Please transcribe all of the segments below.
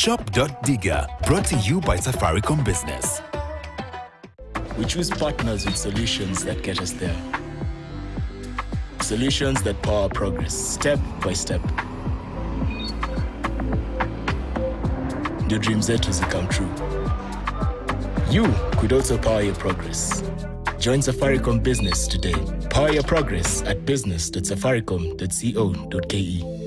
Shop.digger, brought to you by Safaricom Business. We choose partners with solutions that get us there. Solutions that power progress, step by step. Your dreams zetu come true. You could also power your progress. Join Safaricom Business today. Power your progress at business.safaricom.co.ke.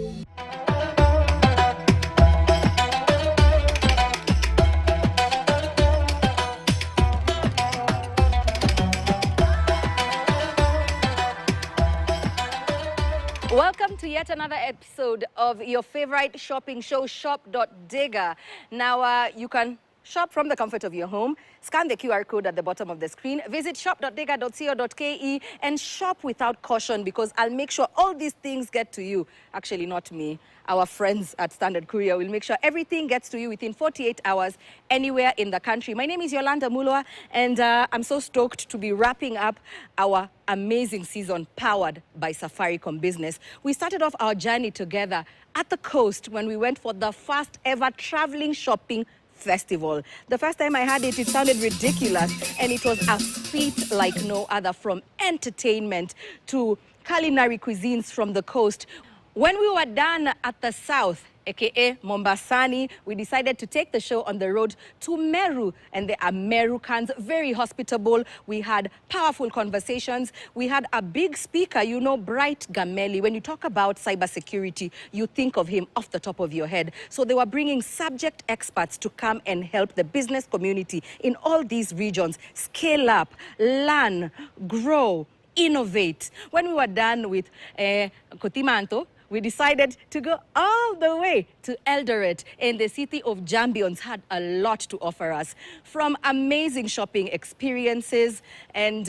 Welcome to yet another episode of your favorite shopping show, Shop.digger. Now, you can shop from the comfort of your home, scan the QR code at the bottom of the screen, visit shop.digger.co.ke and shop without caution, because I'll make sure all these things get to you. Actually, not me. Our friends at Standard Courier will make sure everything gets to you within 48 hours anywhere in the country. My name is Yolanda Mulwa, and I'm so stoked to be wrapping up our amazing season powered by Safaricom Business. We started off our journey together at the coast when we went for the first ever traveling shopping festival. The first time I had it, it sounded ridiculous, and it was a feat like no other, from entertainment to culinary cuisines from the coast. When we were done at the south, aka Mombasani, we decided to take the show on the road to Meru, and the Americans, very hospitable. We had powerful conversations. We had a big speaker, you know, Bright Gameli. When you talk about cybersecurity, you think of him off the top of your head. So they were bringing subject experts to come and help the business community in all these regions scale up, learn, grow, innovate. When we were done with Kotimanto, we decided to go all the way to Eldoret, and the city of Jambions had a lot to offer us, from amazing shopping experiences and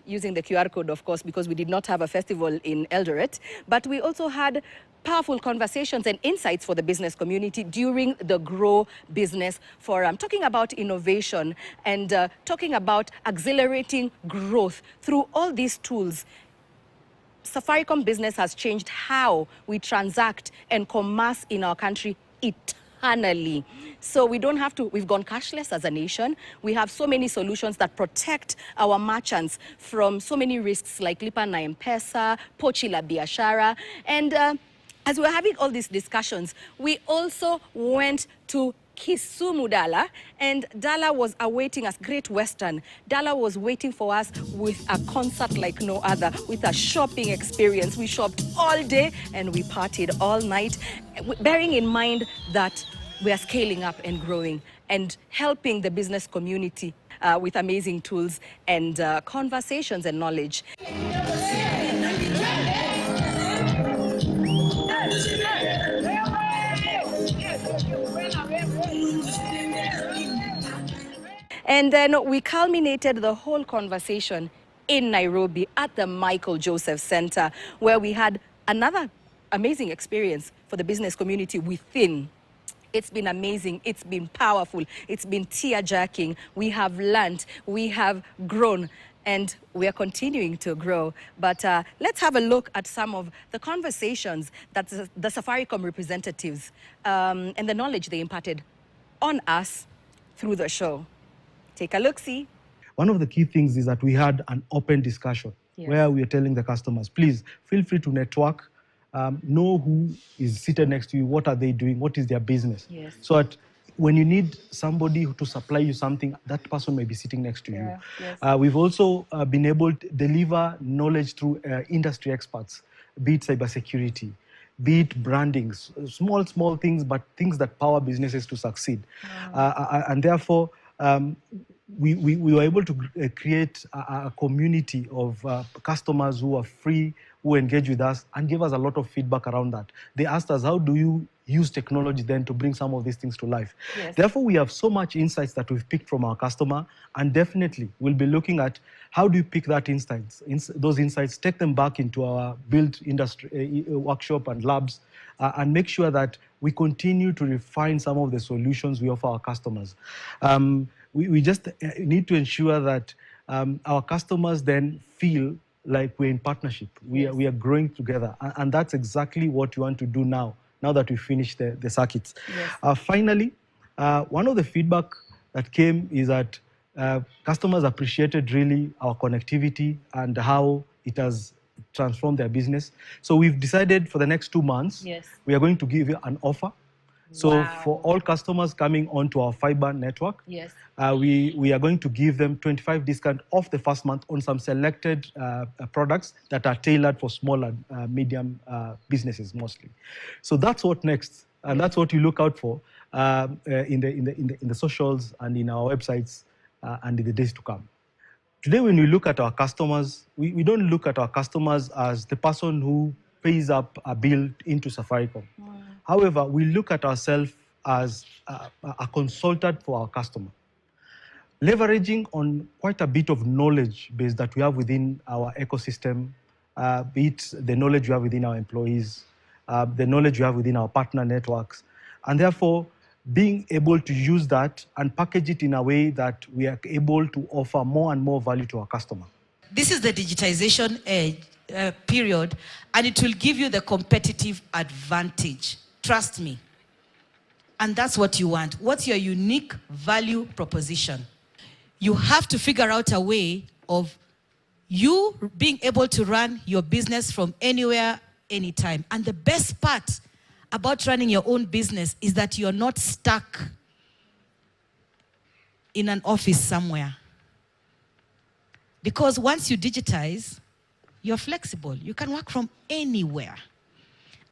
using the QR code, of course, because we did not have a festival in Eldoret, but we also had powerful conversations and insights for the business community during the Grow Business Forum, talking about innovation and talking about accelerating growth through all these tools. Safaricom Business has changed how we transact and commerce in our country eternally. So we don't have to, we've gone cashless as a nation. We have so many solutions that protect our merchants from so many risks like Lipa na M-Pesa, Pochi la Biashara. And as we were having all these discussions, we also went to Kisumu Dala, and Dala was awaiting us, Great Western. Dala was waiting for us with a concert like no other, with a shopping experience. We shopped all day and we partied all night, bearing in mind that we are scaling up and growing and helping the business community with amazing tools and conversations and knowledge. And then we culminated the whole conversation in Nairobi at the Michael Joseph Center, where we had another amazing experience for the business community within. It's been amazing. It's been powerful. It's been tear-jerking. We have learned. We have grown. And we are continuing to grow. But let's have a look at some of the conversations that the Safaricom representatives and the knowledge they imparted on us through the show. Take a look-see. One of the key things is that we had an open discussion where we are telling the customers, please feel free to network, know who is seated next to you, what are they doing, what is their business. Yes. So that when you need somebody to supply you something, that person may be sitting next to you. Yes. We've also been able to deliver knowledge through industry experts, be it cybersecurity, be it branding, small things, but things that power businesses to succeed. And therefore, we were able to create a community of customers who are free, who engage with us and gave us a lot of feedback around that. They asked us, how do you use technology then to bring some of these things to life? Yes. Therefore, we have so much insights that we've picked from our customer, and definitely we'll be looking at how do you pick that insights, those insights, take them back into our build industry workshop and labs, and make sure that we continue to refine some of the solutions we offer our customers. We just need to ensure that our customers then feel like we're in partnership. We are growing together. And that's exactly what we want to do now that we finish the circuits. Yes. Finally, One of the feedback that came is that customers appreciated really our connectivity and how it has transformed their business. So we've decided for the next 2 months, we are going to give you an offer. So for all customers coming onto our fiber network, we are going to give them 25% discount off the first month on some selected products that are tailored for small and medium businesses mostly. So that's what next, and that's what you look out for in the socials and in our websites and in the days to come. Today, when we look at our customers, we don't look at our customers as the person who pays up a bill into Safaricom. However, we look at ourselves as a consultant for our customer, leveraging on quite a bit of knowledge base that we have within our ecosystem, be it the knowledge we have within our employees, the knowledge we have within our partner networks, and therefore being able to use that and package it in a way that we are able to offer more and more value to our customer. This is the digitization period, and it will give you the competitive advantage. Trust me. And that's what you want. What's your unique value proposition? You have to figure out a way of you being able to run your business from anywhere, anytime. And the best part about running your own business is that you're not stuck in an office somewhere. Because once you digitize, you're flexible. You can work from anywhere.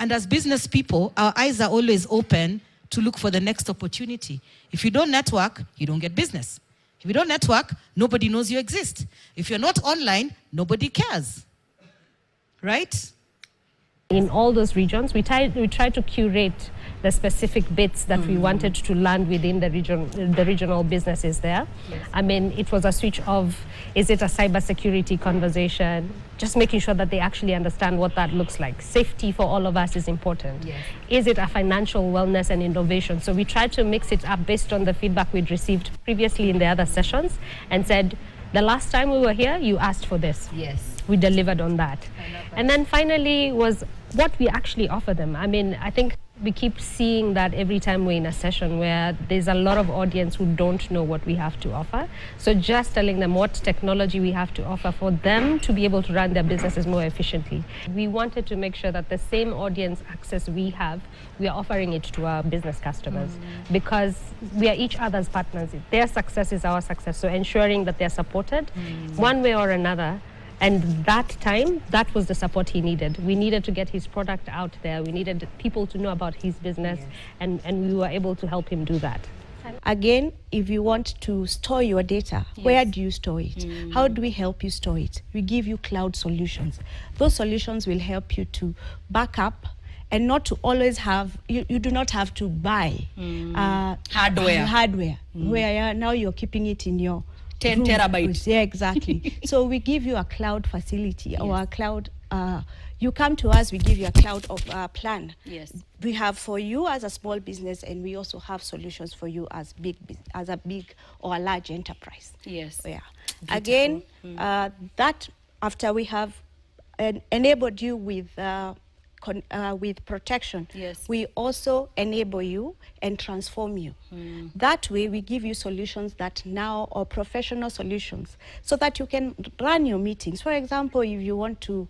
And as business people, our eyes are always open to look for the next opportunity. If you don't network, you don't get business. If you don't network, nobody knows you exist. If you're not online, nobody cares. Right? In all those regions, we try to curate the specific bits that we wanted to land within the regional businesses there. I mean, it was a switch of, is it a cybersecurity conversation? Just making sure that they actually understand what that looks like. Safety for all of us is important. Is it a financial wellness and innovation? So we tried to mix it up based on the feedback we'd received previously in the other sessions and said, the last time we were here, you asked for this. We delivered on that. And then finally was what we actually offer them. I mean, I think we keep seeing that every time we're in a session where there's a lot of audience who don't know what we have to offer. So just telling them what technology we have to offer for them to be able to run their businesses more efficiently. We wanted to make sure that the same audience access we have, we are offering it to our business customers because we are each other's partners. Their success is our success. So ensuring that they're supported one way or another. And that time, that was the support he needed. We needed to get his product out there. We needed people to know about his business, and we were able to help him do that. Again, if you want to store your data, where do you store it? How do we help you store it? We give you cloud solutions. Those solutions will help you to back up and not to always have, you do not have to buy hardware where now you're keeping it in your 10 terabytes. Yeah, exactly. So we give you a cloud facility or a cloud. You come to us, we give you a cloud plan. We have for you as a small business, and we also have solutions for you as a big or a large enterprise. Yeah. Again, that after we have enabled you with protection, we also enable you and transform you. That way, we give you solutions that now are professional solutions so that you can run your meetings. For example, if you want to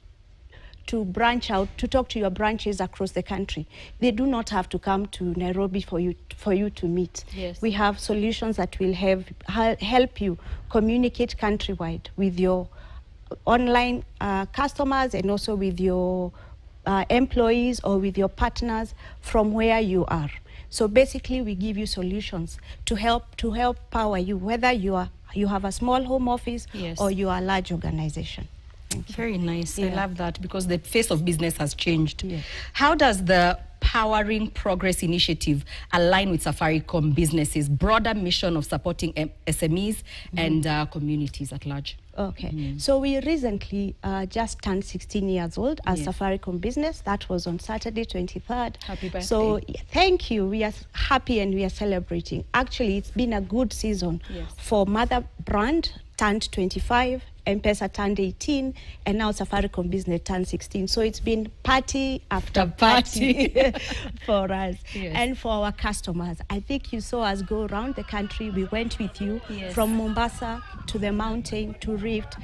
branch out, to talk to your branches across the country, they do not have to come to Nairobi for you to meet. We have solutions that will help you communicate countrywide with your online customers and also with your employees or with your partners from where you are. So basically, we give you solutions to help power you, whether you have a small home office or you are a large organization. Very nice. I love that because the face of business has changed. How does the Powering Progress initiative align with Safaricom Business's broader mission of supporting SMEs and communities at large? So we recently just turned 16 years old as Safaricom Business. That was on Saturday, 23rd. Happy birthday. So thank you. We are happy and we are celebrating. Actually, it's been a good season for Mother Brand, turned 25, M-Pesa turned 18, and now Safaricom Business turned 16. So it's been party after party for us. Yes. And for our customers. I think you saw us go around the country. We went with you from Mombasa to the mountain, to Rift,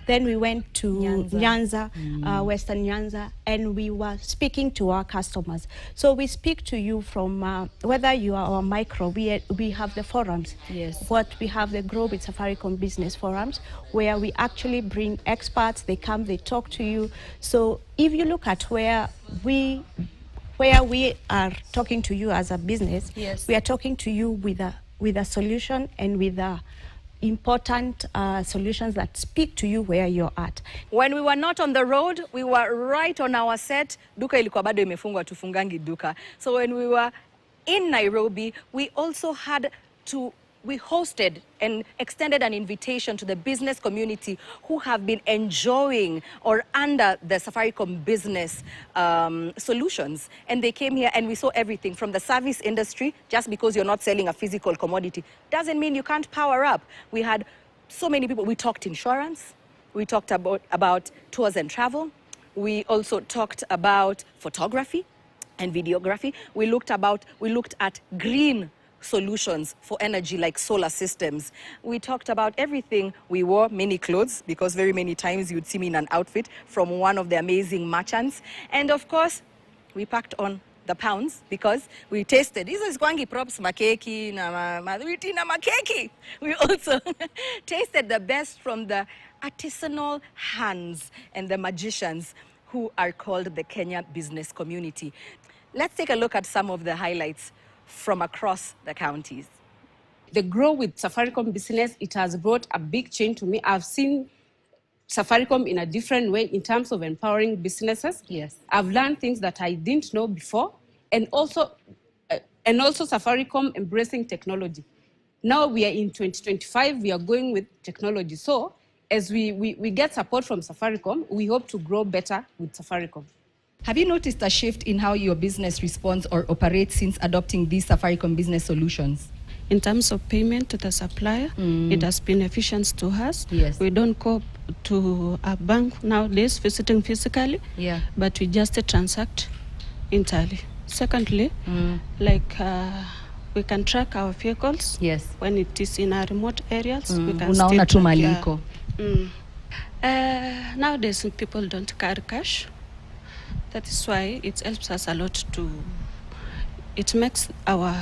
then we went to Nyanza, Western Nyanza, and we were speaking to our customers. So we speak to you from, whether you are our micro, we have the forums. Yes. What we have the Grow with Safaricom Business forums, where we actually bring experts, they come, they talk to you. So if you look at where we are talking to you as a business, we are talking to you with a solution and with important solutions that speak to you where you're at. When we were not on the road, we were right on our set. Duka ilikuwa bado imefungwa, tufungangi duka. So when we were in Nairobi, we also had to, we hosted and extended an invitation to the business community who have been enjoying or under the Safaricom Business solutions. And they came here and we saw everything from the service industry. Just because you're not selling a physical commodity doesn't mean you can't power up. We had so many people. We talked insurance. We talked about tours and travel. We also talked about photography and videography. We looked at green solutions for energy like solar systems. We talked about everything. We wore many clothes because very many times you'd see me in an outfit from one of the amazing merchants. And of course, we packed on the pounds because we tasted. This is kwangi props makeki na madhuiti na makeki. We also tasted the best from the artisanal hands and the magicians who are called the Kenya business community. Let's take a look at some of the highlights from across the counties. The Grow with Safaricom Business, it has brought a big change to me. I've seen Safaricom in a different way in terms of empowering businesses. Yes. I've learned things that I didn't know before, and also Safaricom embracing technology. Now we are in 2025, we are going with technology. So as we get support from Safaricom, we hope to grow better with Safaricom. Have you noticed a shift in how your business responds or operates since adopting these Safaricom Business solutions? In terms of payment to the supplier, it has been efficient to us. Yes. We don't go to a bank nowadays visiting physically, but we just transact entirely. Secondly, we can track our vehicles. Yes. When it is in our remote areas, we can Unaona tu still maliko. Nowadays, people don't carry cash. That is why it helps us a lot it makes our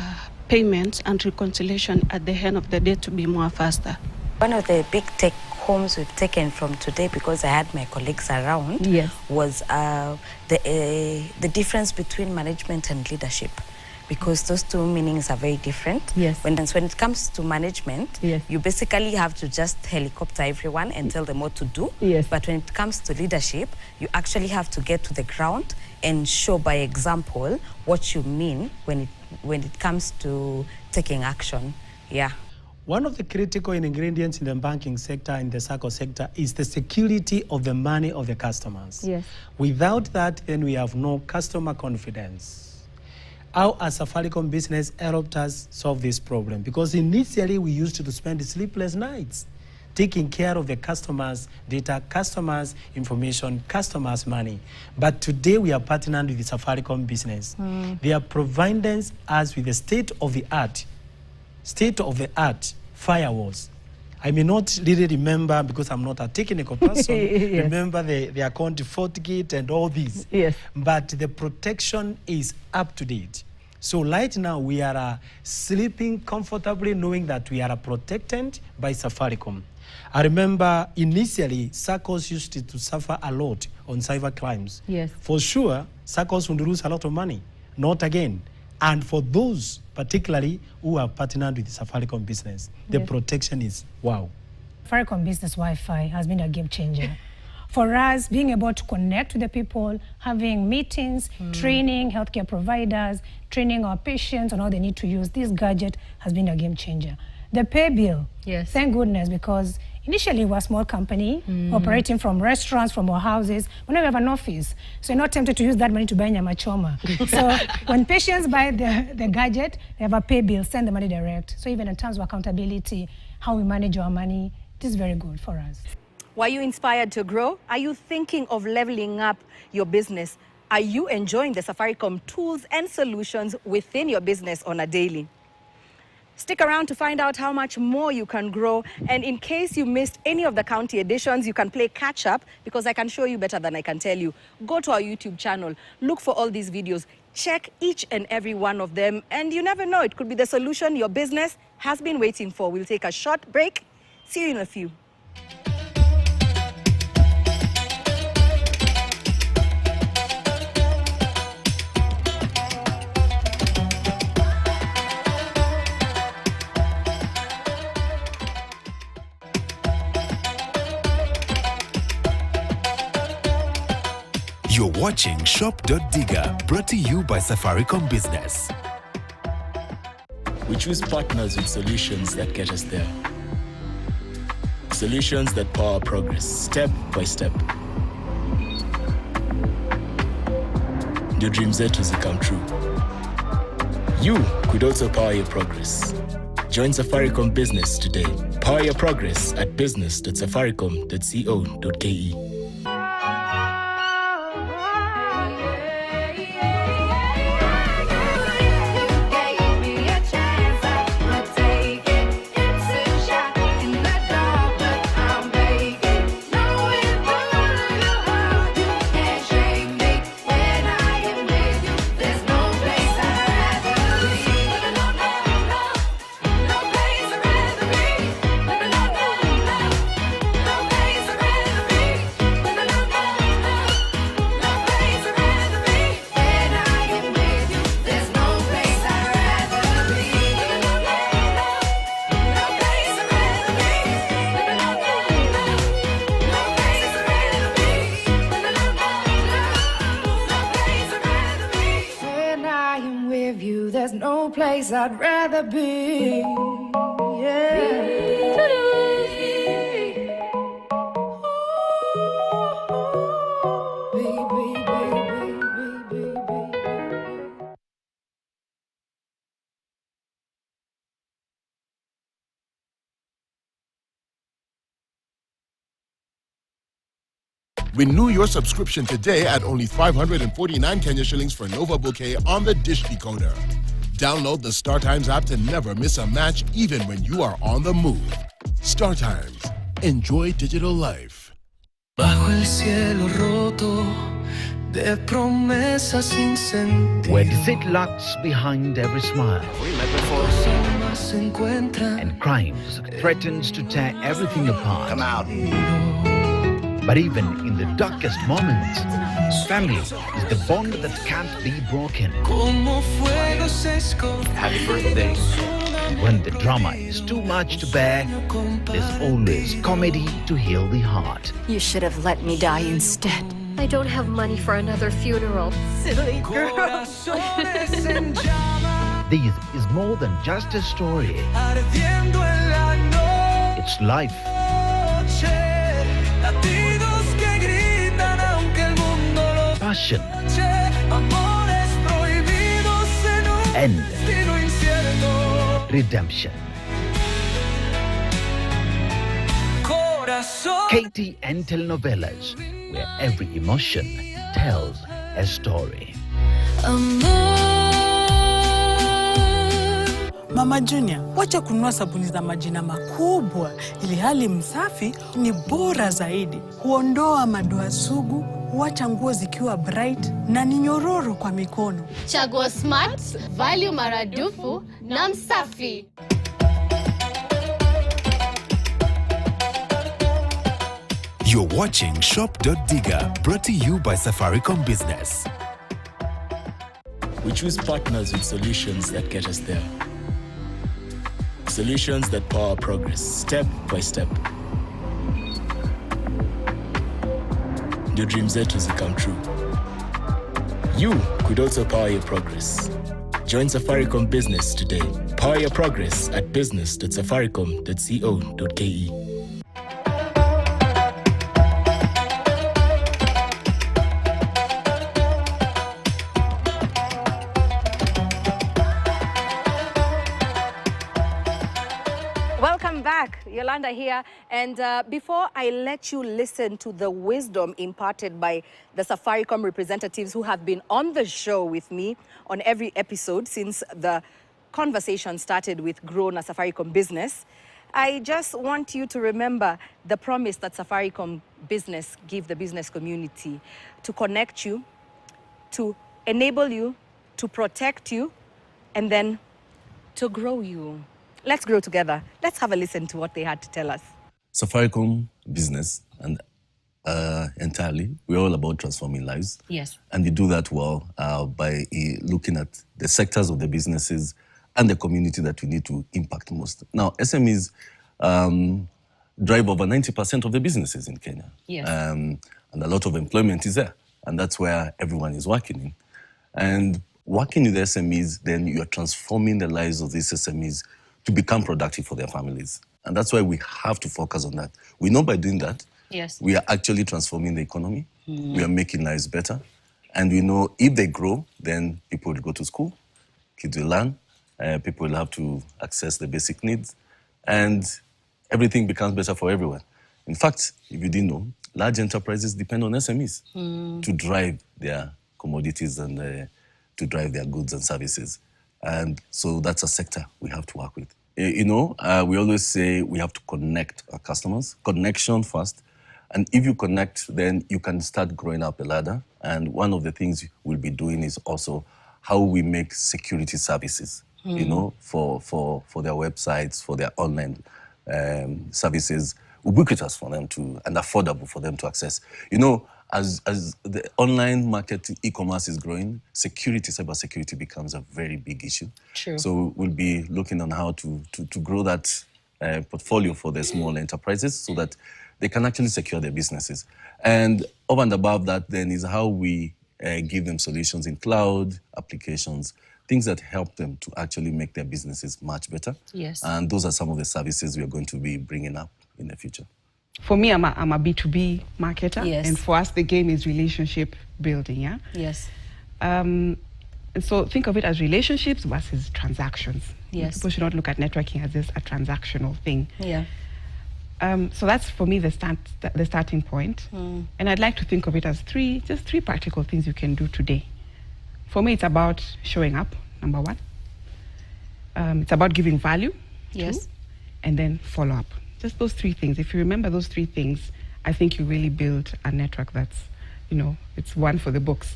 payments and reconciliation at the end of the day to be more faster. One of the big take homes we've taken from today, because I had my colleagues around, was the difference between management and leadership. Because those two meanings are very different. Yes. When it comes to management, you basically have to just helicopter everyone and tell them what to do. Yes. But when it comes to leadership, you actually have to get to the ground and show by example what you mean when it comes to taking action. Yeah. One of the critical ingredients in the banking sector and the SACCO sector is the security of the money of the customers. Yes. Without that, then we have no customer confidence. How as Safaricom Business helped us solve this problem? Because initially we used to spend sleepless nights taking care of the customers' data, customers' information, customers' money. But today we are partnering with the Safaricom Business. They are providing us with the state-of-the-art firewalls. I may not really remember, because I'm not a technical person, remember the account FortiGate and all these. Yes. But the protection is up to date. So right now we are sleeping comfortably knowing that we are protected by Safaricom. I remember initially SACCOs used to suffer a lot on cyber crimes. Yes. For sure, SACCOs would lose a lot of money. Not again. And for those particularly who are partnered with Safaricom Business, the protection is wow. Safaricom Business Wi-Fi has been a game changer. For us, being able to connect with the people, having meetings, training healthcare providers, training our patients on how they need to use this gadget has been a game changer. The pay bill, thank goodness, because initially we're a small company operating from restaurants, from our houses. We don't have an office, so you're not tempted to use that money to buy nyama choma. So when patients buy the gadget, they have a pay bill, send the money direct. So even in terms of accountability, how we manage our money, It is very good for us. Were you inspired to grow? Are you thinking of leveling up your business? Are you enjoying the Safaricom tools and solutions within your business on a daily? Stick around to find out how much more you can grow. And in case you missed any of the county editions, you can play catch up because I can show you better than I can tell you. Go to our YouTube channel, look for all these videos, check each and every one of them. And you never know, it could be the solution your business has been waiting for. We'll take a short break. See you in a few. You're watching Shop.Digger, brought to you by Safaricom Business. We choose partners with solutions that get us there. Solutions that power progress, step by step. Your dreams zetu zikam true. You could also power your progress. Join Safaricom Business today. Power your progress at business.safaricom.co.ke. I'd rather be, yeah. Renew your subscription today at only 549 Kenya shillings for Nova Bouquet on the Dish Decoder. Download the StarTimes app to never miss a match, even when you are on the move. StarTimes. Enjoy digital life. Bajo el cielo roto de promesas sin sentido. Where deceit lurks behind every smile. And crimes threatens to tear everything apart. Come out. But even in the darkest moments, family is the bond that can't be broken. Happy birthday. When the drama is too much to bear, there's always comedy to heal the heart. You should have let me die instead. I don't have money for another funeral. Silly girl. This is more than just a story. It's life. Passion and redemption. KTN Telenovelas, where every emotion tells a story. Mama Junior, wacha kununua sabuni za majina makubwa, ili hali msafi ni bora zaidi. Huondoa madoa sugu, huacha nguo zikiwa bright na ni nyororo kwa mikono. Chagua smart, value maradufu na msafi. You're watching Shop.Digger, brought to you by Safaricom Business. We choose partners with solutions that get us there. Solutions that power progress, step by step. Your dreams zetu zikam true. You could also power your progress. Join Safaricom Business today. Power your progress at business.safaricom.co.ke. Yolanda here. And before I let you listen to the wisdom imparted by the Safaricom representatives who have been on the show with me on every episode since the conversation started with Grown a Safaricom Business, I just want you to remember the promise that Safaricom Business gave the business community to connect you, to enable you, to protect you, and then to grow you. Let's grow together. Let's have a listen to what they had to tell us. Safaricom Business and entirely, we're all about transforming lives. Yes. And we do that well by looking at the sectors of the businesses and the community that we need to impact most. Now, SMEs drive over 90% of the businesses in Kenya. Yes. And a lot of employment is there. And that's where everyone is working in. And working with SMEs, then you're transforming the lives of these SMEs to become productive for their families. And that's why we have to focus on that. We know by doing that, yes, we are actually transforming the economy. We are making lives better. And we know if they grow, then people will go to school, kids will learn, people will have to access the basic needs, and everything becomes better for everyone. In fact, if you didn't know, large enterprises depend on SMEs to drive their commodities and to drive their goods and services. And so that's a sector we have to work with. We always say we have to connect our customers, connection first. And if you connect, then you can start growing up a ladder. And one of the things we'll be doing is also how we make security services, for their websites, for their online services, ubiquitous for them to, and affordable for them to access. As the online market, e-commerce is growing, cybersecurity becomes a very big issue. True. So we'll be looking on how to grow that portfolio for the small enterprises so that they can actually secure their businesses. And over and above that then is how we give them solutions in cloud, applications, things that help them to actually make their businesses much better. Yes. And those are some of the services we are going to be bringing up in the future. For me, I'm a B2B marketer, Yes. and for us, the game is relationship building, yeah? Yes. So think of it as relationships versus transactions. Yes. People should not look at networking as just a transactional thing. Yeah. So that's, for me, the starting point. And I'd like to think of it as just three practical things you can do today. For me, it's about showing up, number one. It's about giving value, Yes. two, and then follow up. Just those three things. If you remember those three things, I think you really build a network that's, it's one for the books.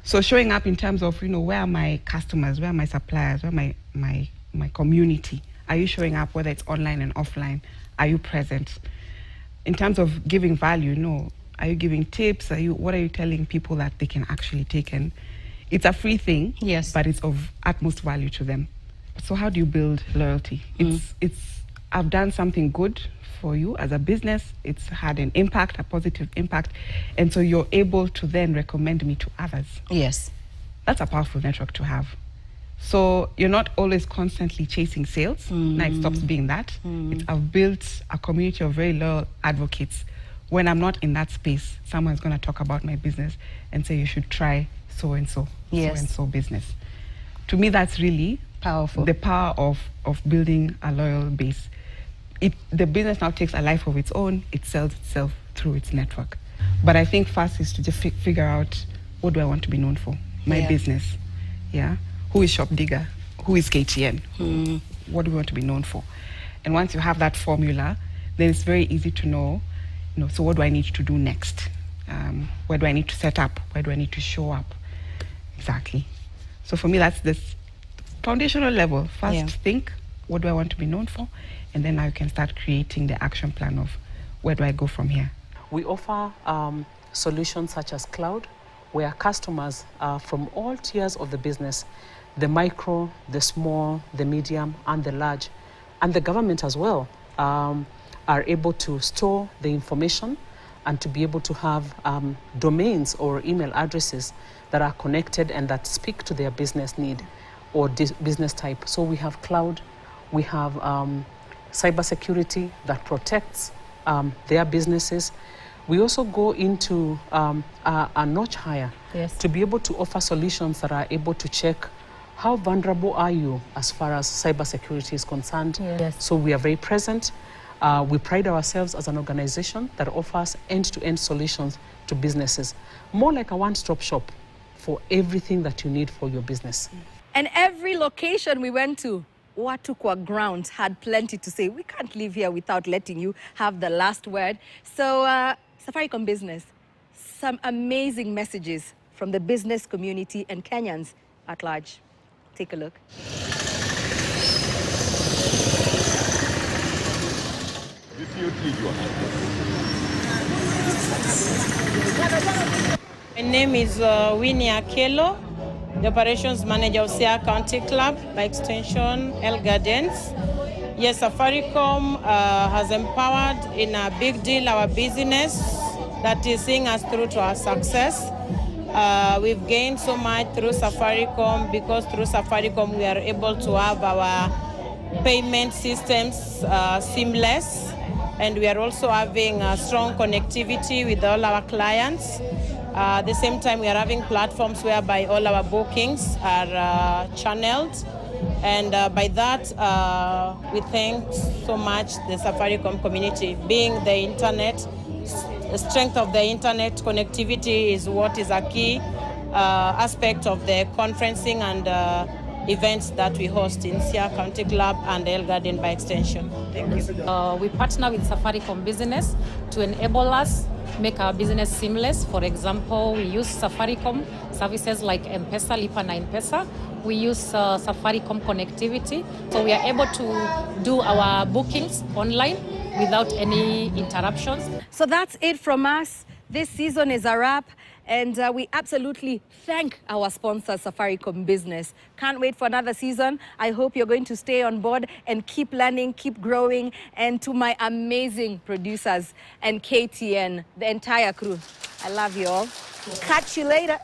So showing up in terms of, where are my customers, where are my suppliers, where are my community? Are you showing up, whether it's online and offline? Are you present? In terms of giving value, are you giving tips? What are you telling people that they can actually take? And it's a free thing, yes, but it's of utmost value to them. So how do you build loyalty? I've done something good for you as a business. It's had an impact, a positive impact. And so you're able to then recommend me to others. Yes. That's a powerful network to have. So you're not always constantly chasing sales. Now it stops being that. I've built a community of very loyal advocates. When I'm not in that space, someone's going to talk about my business and say, you should try so-and-so, Yes. so-and-so business. To me, that's really powerful. The power of building a loyal base. The business now takes a life of its own. It sells itself through its network. But I think first is to just figure out, what do I want to be known for? My business, yeah? Who is Shop Digger? Who is KTN? What do we want to be known for? And once you have that formula, then it's very easy to know, so what do I need to do next? Where do I need to set up? Where do I need to show up? Exactly. So for me, that's this foundational level. First, think, what do I want to be known for? And then now you can start creating the action plan of, where do I go from here? We offer solutions such as cloud, where customers from all tiers of the business, the micro, the small, the medium, and the large, and the government as well, are able to store the information and to be able to have domains or email addresses that are connected and that speak to their business need or business type. So we have cloud, we have cybersecurity that protects their businesses. We also go into a notch higher to be able to offer solutions that are able to check how vulnerable are you as far as cybersecurity is concerned. So we are very present. We pride ourselves as an organization that offers end-to-end solutions to businesses, more like a one-stop shop for everything that you need for your business. And every location we went to, Watukwa Ground had plenty to say. We can't leave here without letting you have the last word. So, Safaricom Business, some amazing messages from the business community and Kenyans at large. Take a look. My name is Winnie Akelo, the operations manager of Sia County Club, by extension, El Gardens. Yes, Safaricom has empowered in a big deal our business that is seeing us through to our success. We've gained so much through Safaricom because through Safaricom we are able to have our payment systems seamless, and we are also having strong connectivity with all our clients. At the same time, we are having platforms whereby all our bookings are channeled. And by that, we thank so much the Safaricom community. Being the internet, the strength of the internet connectivity is what is a key aspect of the conferencing and events that we host in Sia County Club and El Garden by extension. Thank you. We partner with Safaricom Business to enable us make our business seamless. For example, we use Safaricom services like M-Pesa, Lipa na M-Pesa. We use Safaricom connectivity, so we are able to do our bookings online without any interruptions. So that's it from us. This season is a wrap, and we absolutely thank our sponsor, Safaricom Business. Can't wait for another season. I hope you're going to stay on board and keep learning, keep growing. And to my amazing producers and KTN, the entire crew, I love you all. Catch you later.